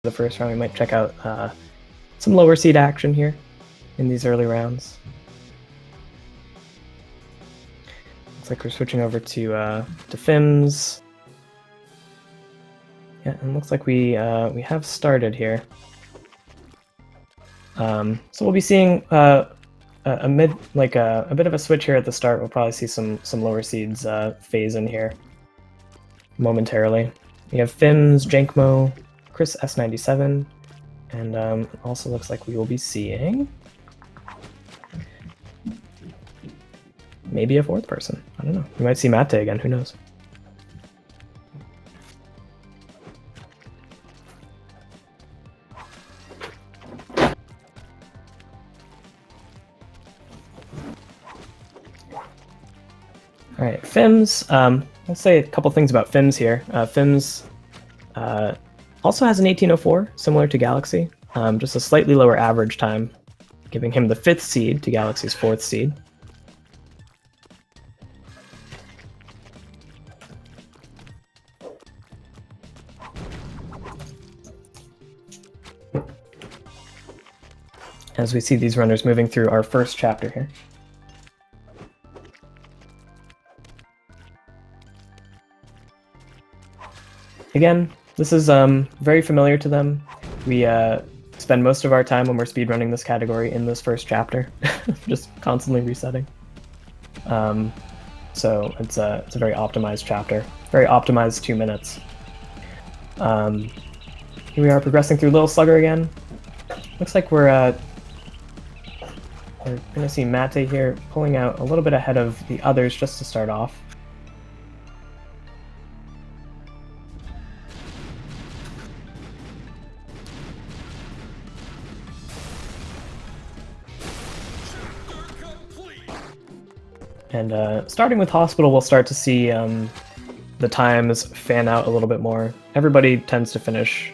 the first round. We might check out some lower seed action here in these early rounds. Looks like we're switching over to Fimbz. Yeah, and looks like we have started here. So we'll be seeing a bit of a switch here at the start. We'll probably see some lower seeds phase in here momentarily. We have Fimbz, Jankmo, ChrisS97, and it also looks like we will be seeing maybe a fourth person. I don't know. We might see Mate again. Who knows? All right, Fimbz. Let's say a couple things about Fimbz here. Fimbz also has an 1804, similar to Galaxy, just a slightly lower average time, giving him the 5th seed to Galaxy's 4th seed. As we see these runners moving through our first chapter here. Again, this is very familiar to them. We spend most of our time when we're speedrunning this category in this first chapter, just constantly resetting. So it's a very optimized chapter, very optimized 2 minutes. Here we are progressing through Little Slugger again. Looks like we're gonna see Mate here pulling out a little bit ahead of the others just to start off. And starting with Hospital, we'll start to see the times fan out a little bit more. Everybody tends to finish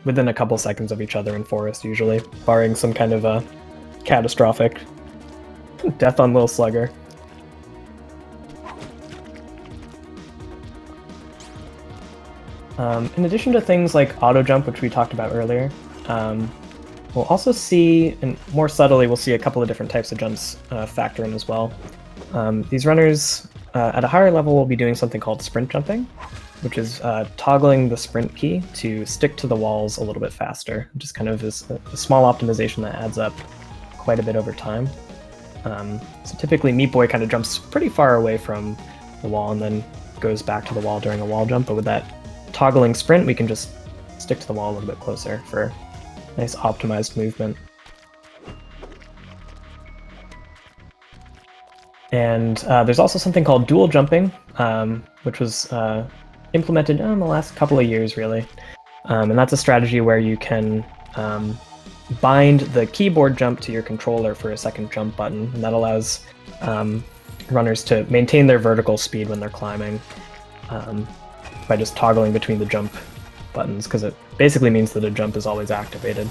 within a couple seconds of each other in Forest, usually, barring some kind of a catastrophic death on Little Slugger. In addition to things like auto jump, which we talked about earlier, we'll also see, and more subtly, we'll see a couple of different types of jumps factor in as well. These runners at a higher level will be doing something called sprint jumping, which is toggling the sprint key to stick to the walls a little bit faster. Just kind of is a small optimization that adds up quite a bit over time. So typically Meat Boy kind of jumps pretty far away from the wall and then goes back to the wall during a wall jump, but with that toggling sprint we can just stick to the wall a little bit closer for nice optimized movement. And there's also something called dual jumping, which was implemented in the last couple of years, really. And that's a strategy where you can bind the keyboard jump to your controller for a second jump button, and that allows runners to maintain their vertical speed when they're climbing by just toggling between the jump buttons, because it basically means that a jump is always activated.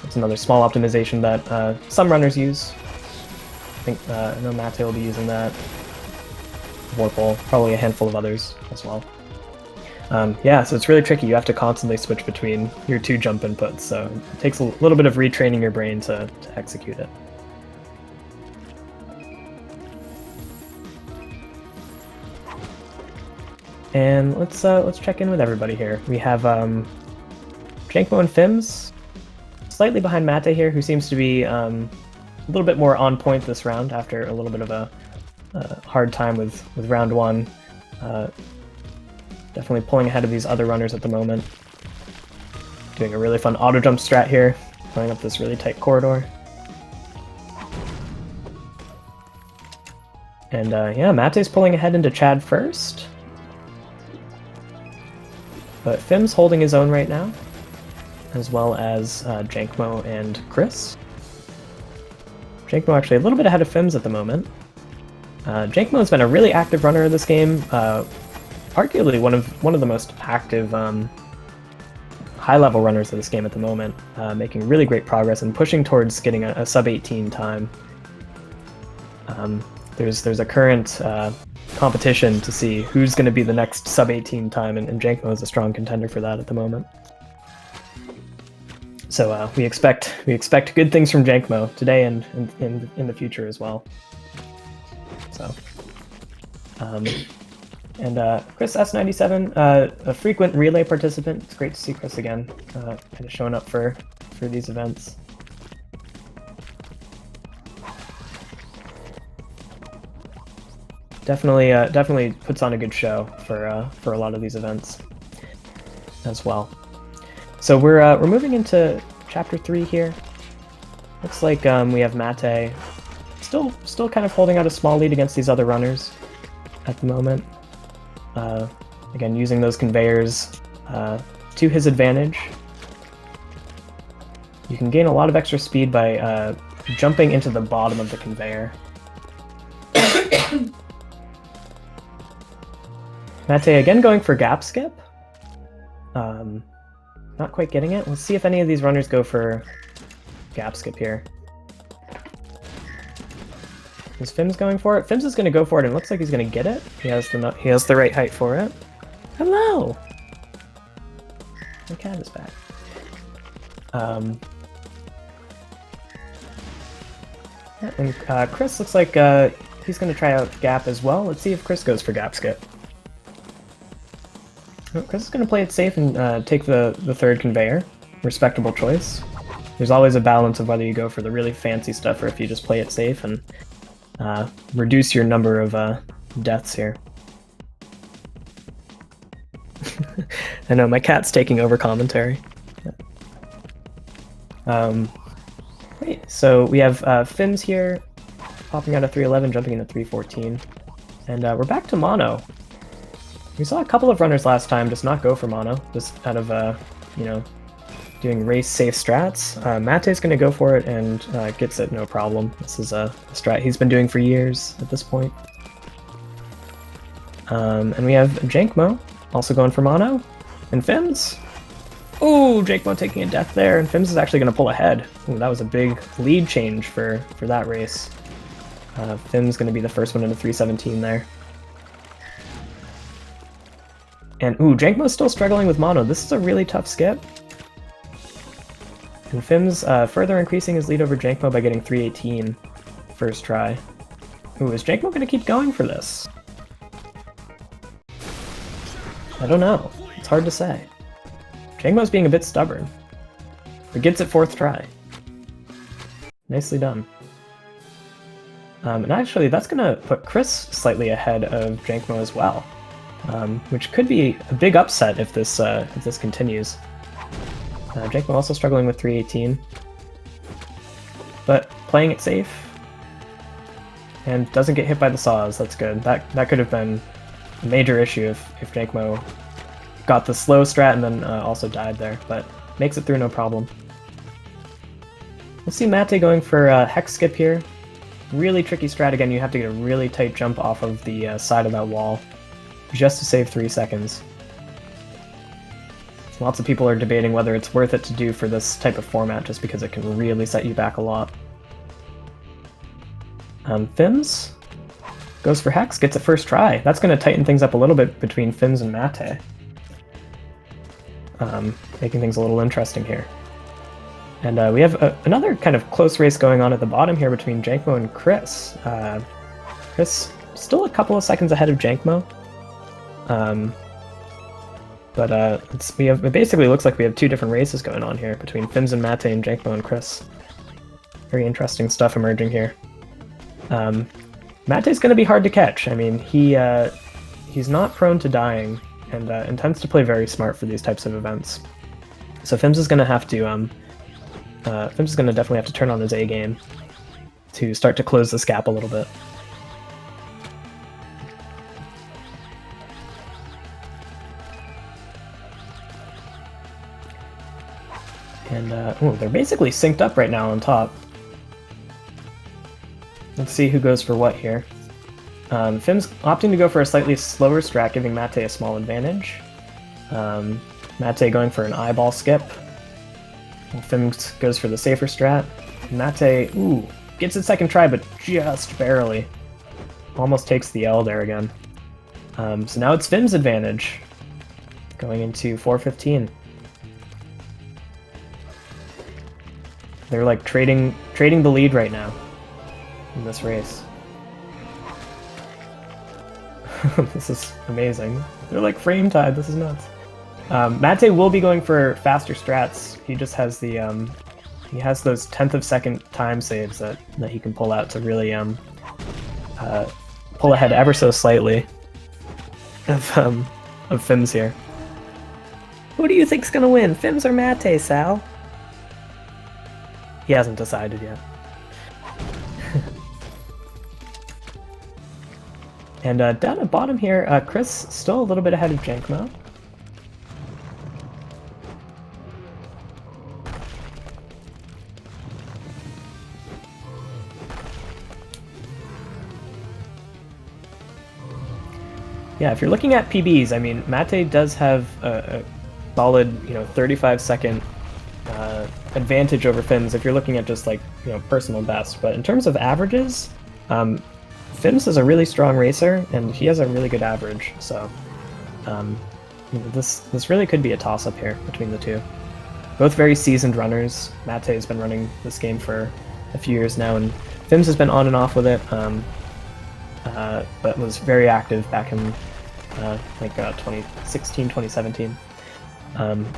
It's another small optimization that some runners use. I think I know Mate will be using that. Vorpal, probably a handful of others as well. Yeah, so it's really tricky. You have to constantly switch between your 2 jump inputs, so it takes a little bit of retraining your brain to execute it. And let's check in with everybody here. We have Jankmo and Fimbz, slightly behind Mate here, who seems to be a little bit more on point this round after a little bit of a hard time with round 1. Definitely pulling ahead of these other runners at the moment. Doing a really fun auto jump strat here, going up this really tight corridor. And yeah, Mate's pulling ahead into Chad first. But Fimbz holding his own right now, as well as Jankmo and Chris. Jankmo actually a little bit ahead of Fimbz at the moment. Jankmo has been a really active runner in this game, arguably one of the most active high-level runners of this game at the moment, making really great progress and pushing towards getting a sub-18 time. There's a current competition to see who's going to be the next sub-18 time, and Jankmo is a strong contender for that at the moment. So we expect good things from Jankmo today and in the future as well. So, and ChrisS97, a frequent relay participant. It's great to see Chris again, kind of showing up for these events. Definitely puts on a good show for a lot of these events as well. So we're moving into chapter 3 here. Looks like we have Mate still kind of holding out a small lead against these other runners at the moment. Again, using those conveyors to his advantage. You can gain a lot of extra speed by jumping into the bottom of the conveyor. Mate again going for gap skip. Not quite getting it. Let's see if any of these runners go for gap skip here. Is Fimbz going for it? Fimbz is going to go for it, and it looks like he's going to get it. He has the right height for it. Hello! My cat is back. Yeah, and ChrisS looks like he's going to try out gap as well. Let's see if ChrisS goes for gap skip. ChrisS is going to play it safe and take the third conveyor. Respectable choice. There's always a balance of whether you go for the really fancy stuff or if you just play it safe and reduce your number of deaths here. I know, my cat's taking over commentary. Wait, so we have Fimbz here, popping out of 311, jumping into 314. And we're back to mono. We saw a couple of runners last time just not go for mono, just out of, you know, doing race-safe strats. Mate's going to go for it and gets it no problem. This is a strat he's been doing for years at this point. And we have Jankmo also going for mono. And Fimbz. Ooh, Jankmo taking a death there, and Fimbz is actually going to pull ahead. Ooh, that was a big lead change for that race. Fimbz going to be the first one into 317 there. And ooh, Jankmo's still struggling with mono. This is a really tough skip. And Fimbz further increasing his lead over Jankmo by getting 318 first try. Ooh, is Jankmo going to keep going for this? I don't know. It's hard to say. Jankmo's being a bit stubborn, but gets it fourth try. Nicely done. And actually, that's going to put ChrisS slightly ahead of Jankmo as well, which could be a big upset if this continues. Jankmo also struggling with 318, but playing it safe and doesn't get hit by the saws. That's good. That could have been a major issue if Jankmo got the slow strat and then also died there, but makes it through no problem. Let's see Mate going for Hex Skip here. Really tricky strat again. You have to get a really tight jump off of the side of that wall just to save 3 seconds. Lots of people are debating whether it's worth it to do for this type of format just because it can really set you back a lot. Fimbz goes for Hex, gets it first try. That's going to tighten things up a little bit between Fimbz and Mate. Making things a little interesting here. And we have another kind of close race going on at the bottom here between Jankmo and ChrisS. ChrisS still a couple of seconds ahead of Jankmo. But it basically looks like we have two different races going on here between Fimbz and Mate and Jankmo and ChrisS. Very interesting stuff emerging here. Mate's going to be hard to catch. I mean, he's not prone to dying and tends to play very smart for these types of events. So Fimbz is going to have to Fimbz is going to definitely have to turn on his A game to start to close this gap a little bit. And ooh, they're basically synced up right now on top. Let's see who goes for what here. Fimbz opting to go for a slightly slower strat, giving Mate a small advantage. Mate going for an eyeball skip. And Fimbz goes for the safer strat. Mate, ooh, gets it second try, but just barely. Almost takes the L there again. So now it's Fimbz advantage, going into 4:15. They're like trading the lead right now in this race. This is amazing. They're like frame tied. This is nuts. Mate will be going for faster strats. He just has the he has those 10th of second time saves that he can pull out to really pull ahead ever so slightly of Fimbz here. Who do you think's gonna win, Fimbz or Mate, Sal? He hasn't decided yet. And down at bottom here, ChrisS still a little bit ahead of Jankmo. Yeah, if you're looking at PBs, I mean, Mate does have a solid, 35-second advantage over Fimbz if you're looking at just like, personal best. But in terms of averages, Fimbz is a really strong racer, and he has a really good average. So, this really could be a toss-up here between the two. Both very seasoned runners. Mate has been running this game for a few years now, and Fimbz has been on and off with it, but was very active back in 2016, 2017.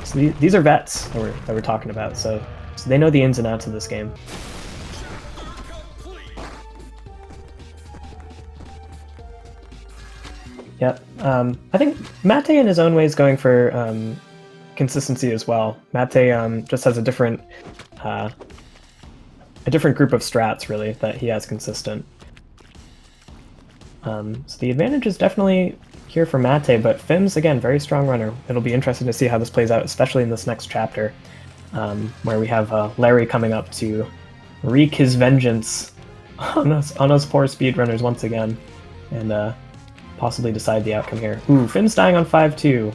So these are vets that we're talking about, so they know the ins and outs of this game. Yep. I think Mate in his own way is going for consistency as well. Mate just has a different group of strats really that he has consistent. So the advantage is definitely here for Mate, but Fimbz, again, very strong runner. It'll be interesting to see how this plays out, especially in this next chapter, where we have Larry coming up to wreak his vengeance on us poor speedrunners once again, and possibly decide the outcome here. Ooh, Fimbz dying on 5-2.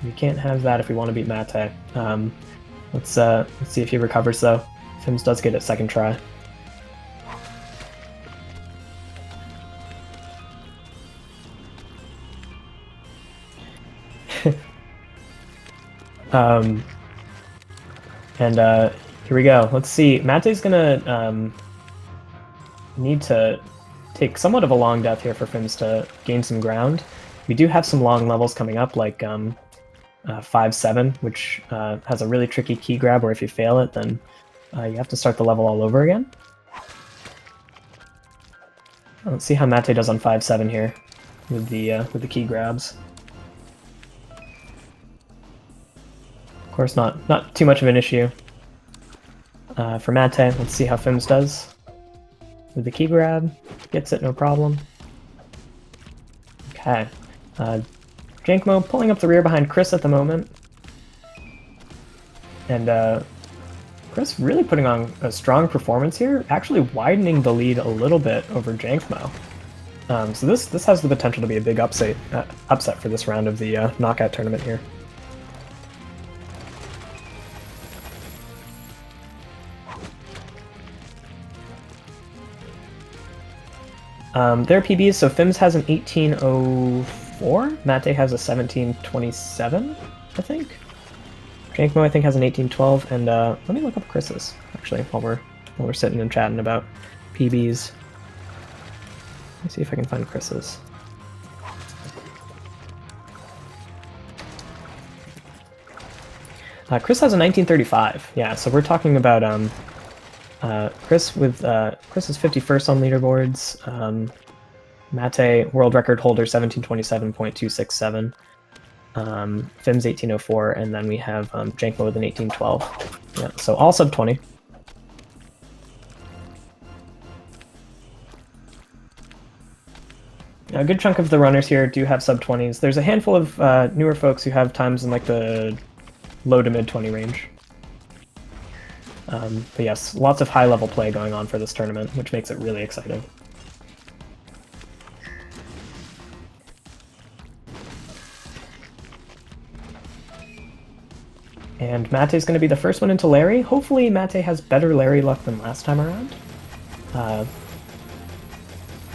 We can't have that if we want to beat Mate. Let's see if he recovers though. Fimbz does get it second try. Here we go. Let's see. Mate's gonna need to take somewhat of a long death here for Fimbz to gain some ground. We do have some long levels coming up, like 5-7, which has a really tricky key grab, where if you fail it, then you have to start the level all over again. Let's see how Mate does on 5-7 here with the key grabs. Of course, not too much of an issue for Mate. Let's see how Fimbz does with the key grab. Gets it, no problem. Okay. Jankmo pulling up the rear behind ChrisS at the moment. And ChrisS really putting on a strong performance here, actually widening the lead a little bit over Jankmo. So this has the potential to be a big upset for this round of the knockout tournament here. Their PBs, so Fimbz has an 1804, Mate has a 1727, I think. Jankmo, I think, has an 1812, and let me look up ChrisS's, actually, while we're sitting and chatting about PBs. Let me see if I can find ChrisS's. ChrisS has a 1935, yeah, so we're talking about ChrisS with ChrisS is 51st on leaderboards. Mate, world record holder, 1727.267. Fimbz 1804, and then we have Jankmo with an 1812. Yeah, so all sub 20. A good chunk of the runners here do have sub 20s. There's a handful of newer folks who have times in like the low to mid 20 range. But yes, lots of high-level play going on for this tournament, which makes it really exciting. And Mate's going to be the first one into Larry. Hopefully Mate has better Larry luck than last time around.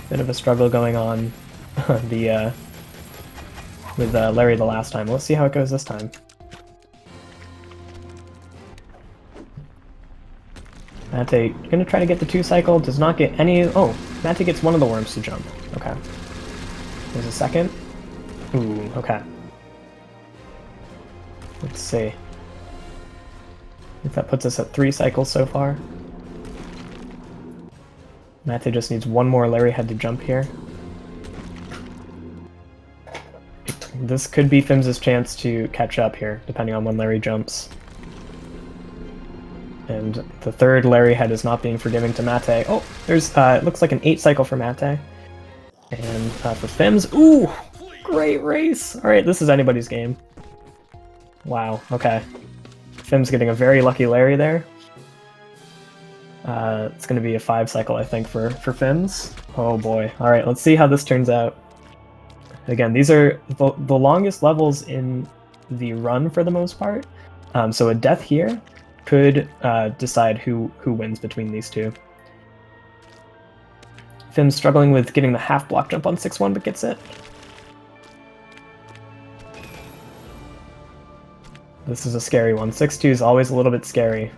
Bit of a struggle going on the with Larry the last time. Let's see how it goes this time. Mate gonna try to get the 2-cycle, does not get any. Oh, Mate gets one of the worms to jump. Okay. There's a second. Ooh, okay. Let's see. If that puts us at 3 cycles so far. Mate just needs one more Larry head to jump here. This could be Fimbz's chance to catch up here, depending on when Larry jumps. And the third Larry head is not being forgiving to Mate. Oh, there's, it looks like an 8-cycle for Mate. And for Fimbz, ooh, great race! Alright, this is anybody's game. Wow, okay. Fimbz getting a very lucky Larry there. It's going to be a 5-cycle, I think, for Fimbz. Oh boy. Alright, let's see how this turns out. Again, these are the longest levels in the run for the most part. So a death here could decide who wins between these two. Fimbz struggling with getting the half block jump on 6-1, but gets it. This is a scary one. 6-2 is always a little bit scary.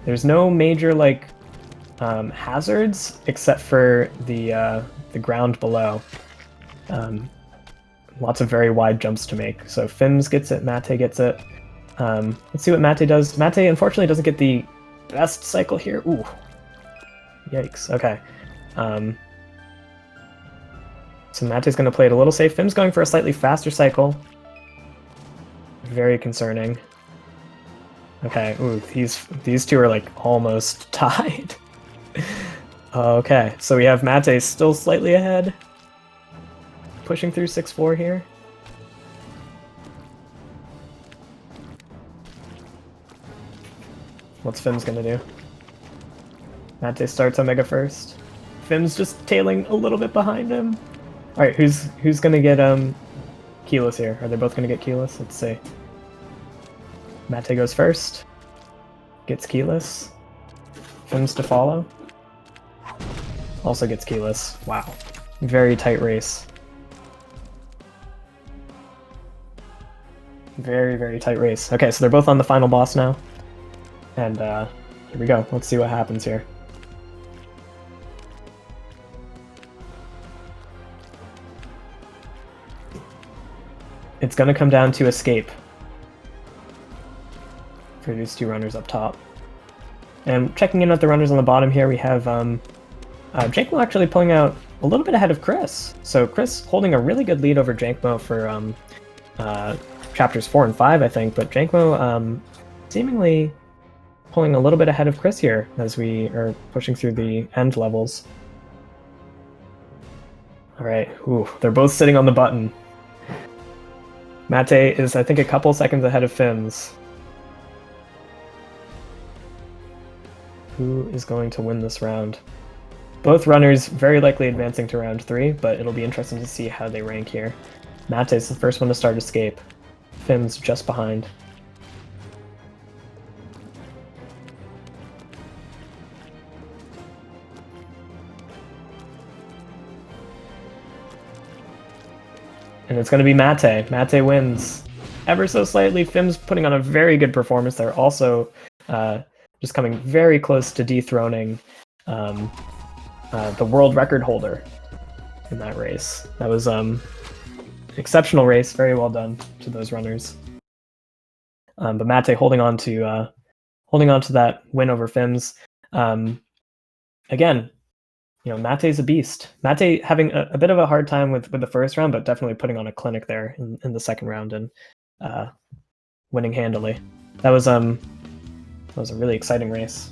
There's no major like hazards except for the ground below. Lots of very wide jumps to make. So Fimbz gets it, Mate gets it. Let's see what Mate does. Mate unfortunately doesn't get the best cycle here. Ooh. Yikes. Okay. So Mate's going to play it a little safe. Fimbz going for a slightly faster cycle. Very concerning. Okay, ooh, these two are like almost tied. Okay, so we have Mate still slightly ahead. Pushing through 6-4 here. What's Fimbz gonna do? Mate starts Omega first. Fimbz just tailing a little bit behind him. Alright, who's gonna get keyless here? Are they both gonna get keyless? Let's see. Mate goes first. Gets keyless. Fimbz to follow. Also gets keyless. Wow. Very tight race. Very, very tight race. Okay, so they're both on the final boss now. And here we go. Let's see what happens here. It's going to come down to escape for these two runners up top. And checking in at the runners on the bottom here, we have Jankmo actually pulling out a little bit ahead of ChrisS. So ChrisS holding a really good lead over Jankmo for chapters 4 and 5, I think, but Jankmo seemingly pulling a little bit ahead of ChrisS here as we are pushing through the end levels. Alright, ooh, they're both sitting on the button. Mate is, I think, a couple seconds ahead of Fimbz. Who is going to win this round? Both runners very likely advancing to round 3, but it'll be interesting to see how they rank here. Mate is the first one to start escape. Fimbz just behind. And it's going to be Mate. Mate wins ever so slightly. Fimbz putting on a very good performance there. Also just coming very close to dethroning the world record holder in that race. That was an exceptional race. Very well done to those runners. But Mate holding on to that win over Fimbz. Again, you know, Mate's a beast. Mate having a bit of a hard time with the first round, but definitely putting on a clinic there in the second round and winning handily. That was a really exciting race.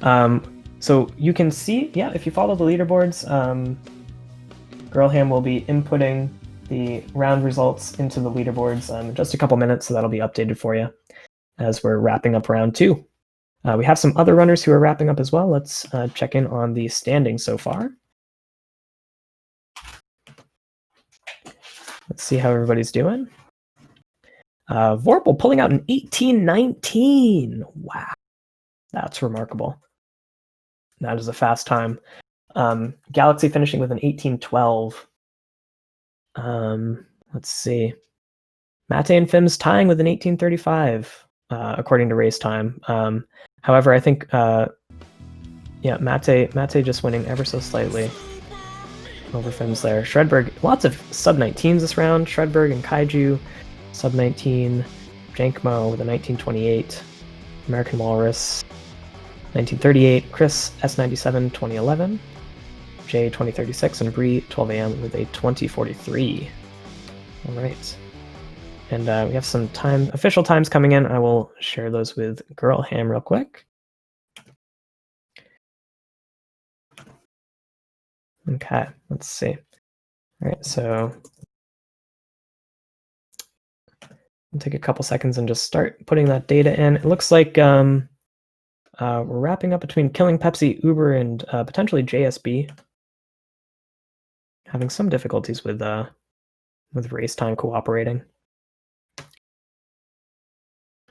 So you can see, yeah, if you follow the leaderboards, Girlham will be inputting the round results into the leaderboards in just a couple minutes, so that'll be updated for you as we're wrapping up round 2. We have some other runners who are wrapping up as well. Let's check in on the standings so far. Let's see how everybody's doing. Vorpal pulling out an 18:19. Wow, that's remarkable. That is a fast time. Galaxy finishing with an 18:12. Let's see. Mate and Fimbz tying with an 18:35, according to race time. However, I think, yeah, Mate just winning ever so slightly over Fimbz there. Shredberg, lots of sub-19s this round. Shredberg and Kaiju, sub-19. Jankmo with a 19:28. American Walrus, 19:38. ChrisS97, 2011. J 2036 and Bree 12 AM with a 20:43. All right. And we have some official times coming in. I will share those with Girl Ham real quick. Okay, let's see. All right, so I'll take a couple seconds and just start putting that data in. It looks like we're wrapping up between Killing Pepsi, Uber, and potentially JSB. Having some difficulties with race time cooperating.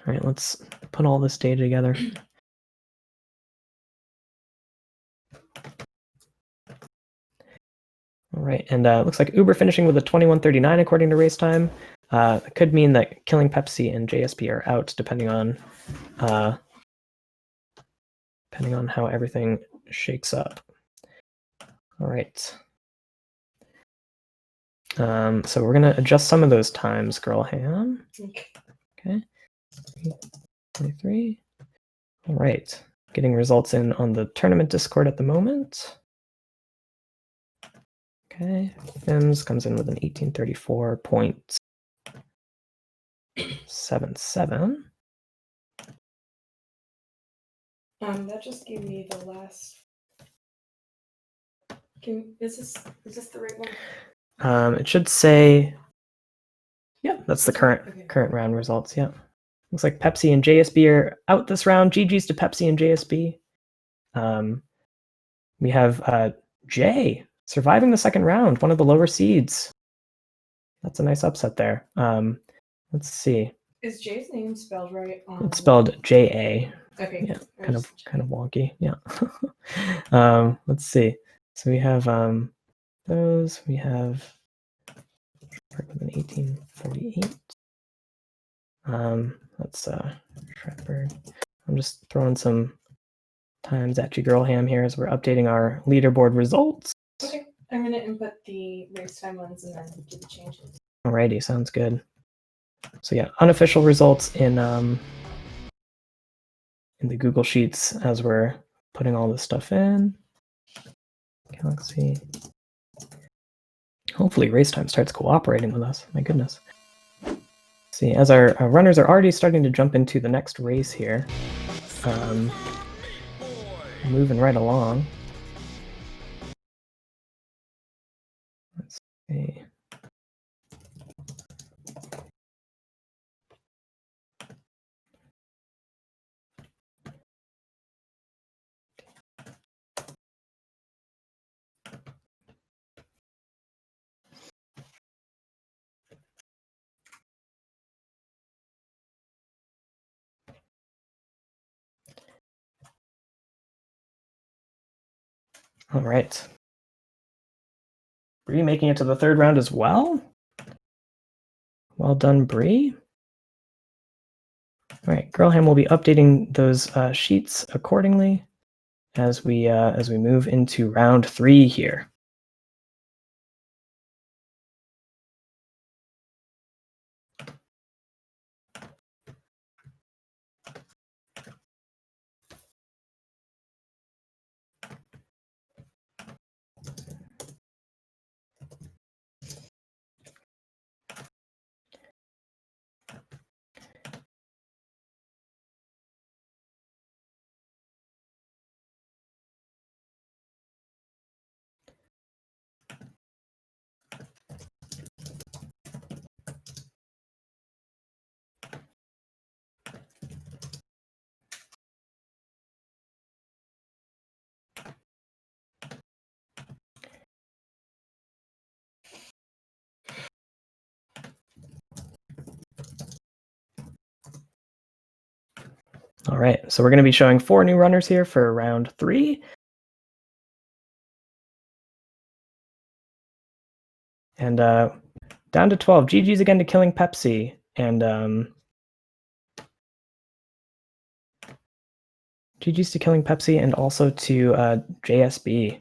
All right, let's put all this data together. All right, and it looks like Uber finishing with a 21:39 according to race time. It could mean that Killing Pepsi and JSP are out, depending on how everything shakes up. All right. So we're gonna adjust some of those times, Girl Ham. Okay. 23. All right. Getting results in on the tournament Discord at the moment. Okay. Fimbz comes in with an 18:34.77. That just gave me the last. Is this the right one? It should say, yeah, that's the current round results. Yeah, looks like Pepsi and JSB are out this round. GG's to Pepsi and JSB. We have Jay surviving the second round, one of the lower seeds. That's a nice upset there. Let's see. Is Jay's name spelled right? It's spelled J-A. Okay. Yeah, kind of wonky. Yeah. Let's see. So we have those. We have with an 18:38. That's Shredberg. I'm just throwing some times at you, Girl Ham, here as we're updating our leaderboard results. Okay, I'm gonna input the race time ones and then do the changes. Alrighty, sounds good. So yeah, unofficial results in the Google Sheets as we're putting all this stuff in. Galaxy. Hopefully race time starts cooperating with us. My goodness. See, as our runners are already starting to jump into the next race here. Moving right along. Let's see. All right. Bree making it to the third round as well. Well done, Bree. All right, Girlham will be updating those sheets accordingly as we move into round 3 here. All right, so we're going to be showing 4 new runners here for round 3. And down to 12. GG's again to Killing Pepsi. And GG's to Killing Pepsi and also to JSB.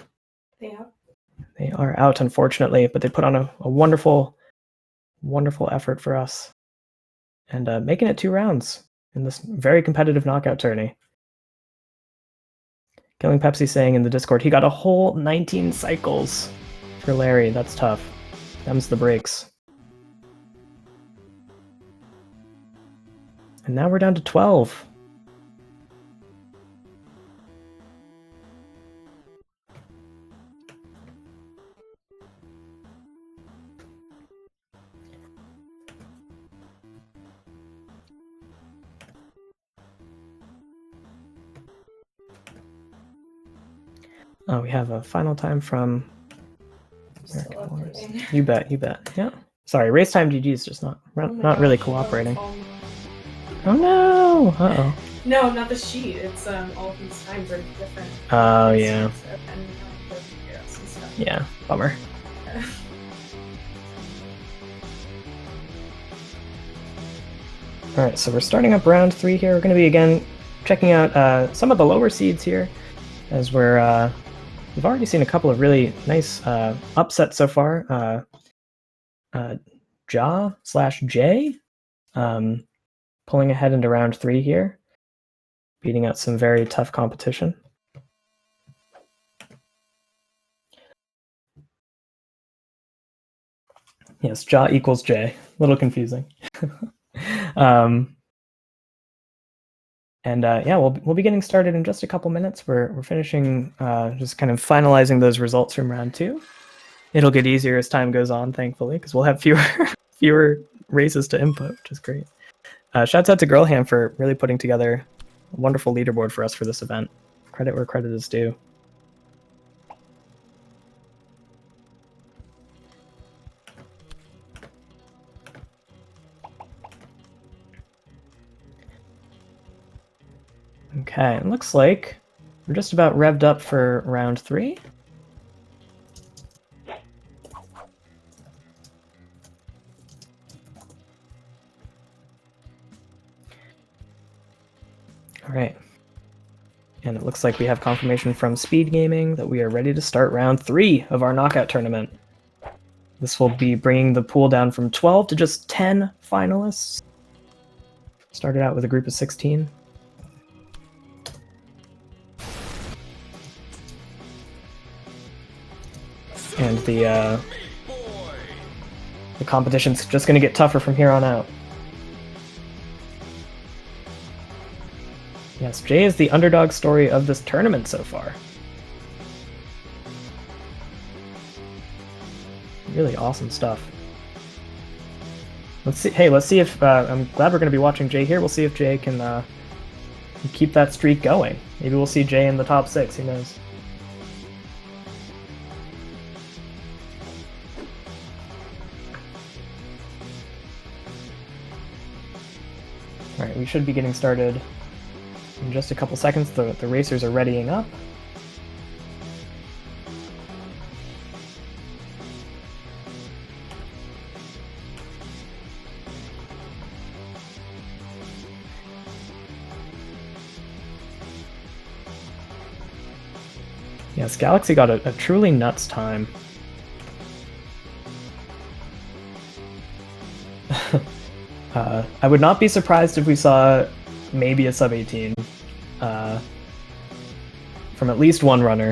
They are out, unfortunately, but they put on a wonderful, wonderful effort for us. And making it 2 rounds in this very competitive knockout tourney. Killing Pepsi saying in the Discord, he got a whole 19 cycles for Larry. That's tough. Them's the breaks. And now we're down to 12. Oh, we have a final time from American Wars. You bet, you bet. Yeah. Sorry, race time GG is just not really cooperating. Oh no! Uh-oh. No, not the sheet. It's all these times are different. Oh yeah. Yeah, bummer. Alright, so we're starting up round 3 here. We're going to be again checking out some of the lower seeds here, as we've already seen a couple of really nice upsets so far. Ja/Jay pulling ahead into round 3 here, beating out some very tough competition. Yes, Ja equals Jay. A little confusing. Yeah, we'll be getting started in just a couple minutes. We're finishing, just kind of finalizing those results from round 2. It'll get easier as time goes on, thankfully, because we'll have fewer races to input, which is great. Shouts out to Girlham for really putting together a wonderful leaderboard for us for this event. Credit where credit is due. Okay, it looks like we're just about revved up for round 3. All right. And it looks like we have confirmation from SpeedGaming that we are ready to start round 3 of our knockout tournament. This will be bringing the pool down from 12 to just 10 finalists. Started out with a group of 16. And the competition's just going to get tougher from here on out. Yes, Jay is the underdog story of this tournament so far. Really awesome stuff. Let's see. Hey, let's see if I'm glad we're going to be watching Jay here. We'll see if Jay can keep that streak going. Maybe we'll see Jay in the top 6. Who knows? All right, we should be getting started in just a couple seconds. The racers are readying up. Yes, Galaxy got a truly nuts time. I would not be surprised if we saw maybe a sub-18 from at least one runner.